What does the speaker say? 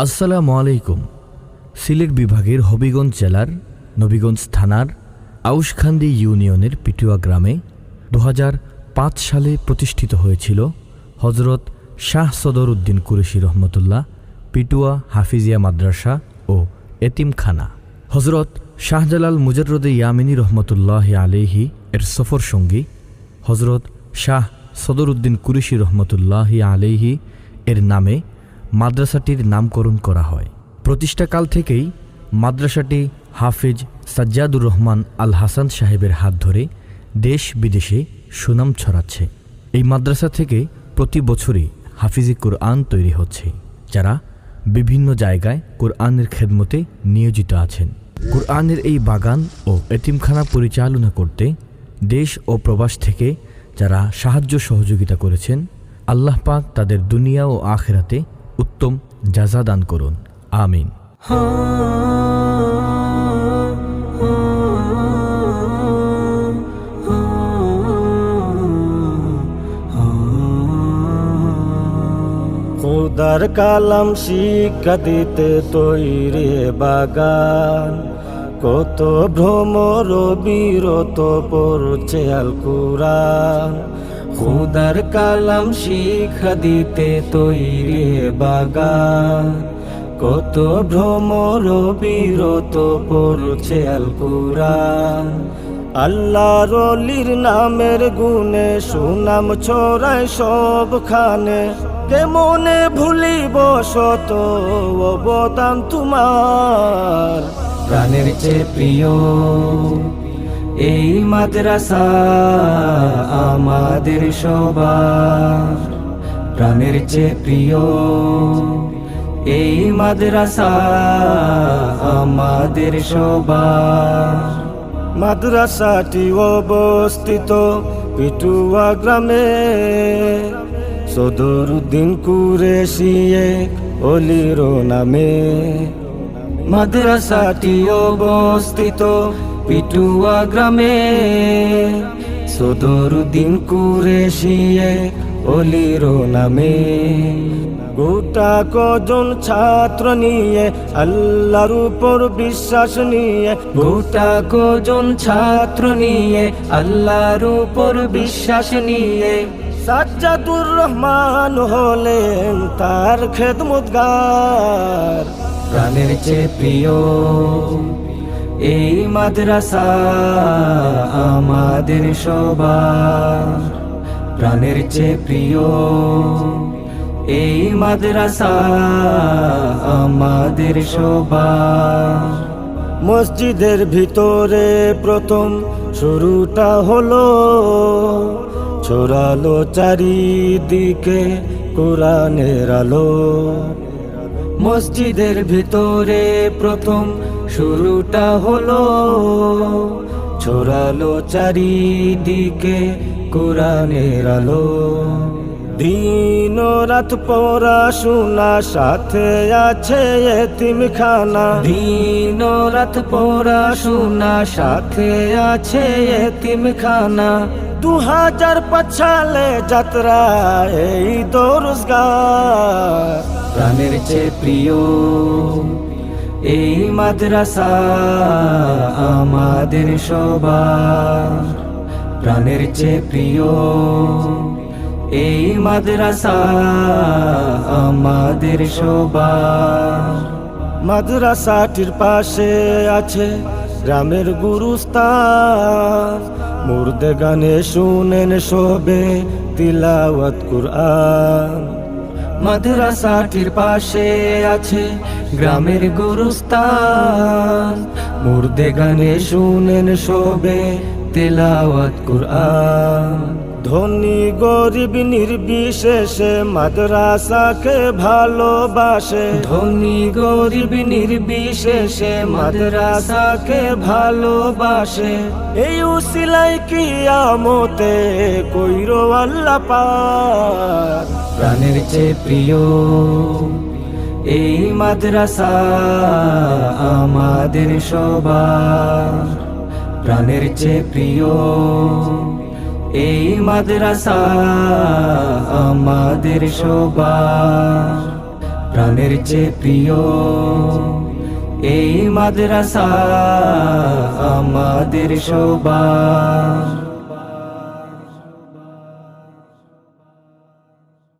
আসসালামু আলাইকুম। সিলেট বিভাগের হবিগঞ্জ জেলার নবীগঞ্জ থানার আউশখান্দি ইউনিয়নের পিটুয়া গ্রামে ২০০৫ সালে প্রতিষ্ঠিত হয়েছিল হজরত শাহ সদর উদ্দিন কুরেশি রহমতুল্লাহ পিটুয়া হাফিজিয়া মাদ্রাসা ও এতিমখানা। হজরত শাহজালাল মুজাররদে ইয়ামিনী রহমতুল্লাহ আলাইহি এর সফর সঙ্গী হজরত শাহ সদর উদ্দিন কুরেশি রহমতুল্লাহ আলাইহি এর নামে মাদ্রাসাটির নামকরণ করা হয়। প্রতিষ্ঠাকাল থেকেই মাদ্রাসাটি হাফিজ সাজ্জাদুর রহমান আল হাসান সাহেবের হাত ধরে দেশ বিদেশে সুনাম ছড়াচ্ছে। এই মাদ্রাসা থেকে প্রতি বছরই হাফিজি কুরআন তৈরি হচ্ছে, যারা বিভিন্ন জায়গায় কুরআনের খেদমতে নিয়োজিত আছেন। কুরআনের এই বাগান ও এতিমখানা পরিচালনা করতে দেশ ও প্রবাস থেকে যারা সাহায্য সহযোগিতা করেছেন, আল্লাহ পাক তাদের দুনিয়া ও আখিরাতে উত্তম জাযা দান করুন, আমিন। খোদার কালাম শিক্ষা দিতে তৈরি বাগান, কত ভ্রমর বিরত পড়ছে আল কুরআন। খোদার কালাম শিক্ষা দিতে তৈরি বাগান, কত ভ্রমর বিরত পড়ছে আল কুরআন। আল্লাহর ওলির নামের গুণে সুনাম ছড়ায় সবখানে, কেমনে ভুলিব শত অবদান তোমার। প্রাণের চেয়ে প্রিয় এই মাদ্রাসা আমাদের সবার, প্রাণের চেয়ে প্রিয় এই মাদ্রাসা আমাদের সবার। মাদ্রাসাটি অবস্থিত পিটুয়া গ্রামে, সদর উদ্দিন কুরেশি ওলির নামে। মাদ্রাসাটি অবস্থিত পিটুয়া গ্রামে, সদর উদ্দিন কুরেশি ওলির নামে। গোটা কজন ছাত্র নিয়ে আল্লাহর উপর বিশ্বাস নিয়ে, গোটা কজন ছাত্র নিয়ে আল্লাহর উপর বিশ্বাস নিয়ে সাজ্জাদুর রহমান হলেন তার খেদমতগার। প্রাণের চেয়ে প্রিয় এই মাদ্রাসা আমাদের সবার, প্রাণের চেয়ে প্রিয় এই মাদ্রাসা আমাদের সবার। মসজিদের ভিতরে প্রথম শুরুটা হলো, ছড়ালো চারিদিকে কোরআনের আলো। মসজিদের ভিতরে প্রথম শুরুটা হলো, ছড়ালো চারিদিকে কোরআনের আলো। দিন রাত পড়াশোনা সাথে আছে এতিমখানা, দিন রাত পড়াশোনা সাথে আছে এতিমখানা। 2005 সালে যাত্রা এই দরজগার। প্রাণের চেয়ে প্রিয় এই মাদ্রাসা আমাদের সবার, প্রাণের চেয়ে প্রিয় এই মাদ্রাসা আমাদের সবার। মাদ্রাসাটির পাশে আছে গ্রামের গুরুস্থান, মুর্দে গানে শুনেন শোবে তিলাওয়াত কুরআন। মাদ্রাসাটির পাশে আছে গ্রামের গুরুস্থান, মুর্দে গানে শুনেন শোবে তিলাওয়াত কুরআন। ধনী গরিব নির্বিশেষে মাদ্রাসাকে ভালোবাসে, ধনী গরিব নির্বিশেষে মাদ্রাসাকে ভালোবাসে। এই উসিলাই কিয়ামতে কইরো আল্লাহ পার। প্রাণের চেয়ে প্রিয় এই মাদ্রাসা আমাদের সবার, প্রাণের চেয়ে প্রিয় এই মাদ্রাসা আমাদের সবার। প্রাণ প্রাণের চেয়ে প্রিয় এই মাদ্রাসা আমাদের সবার।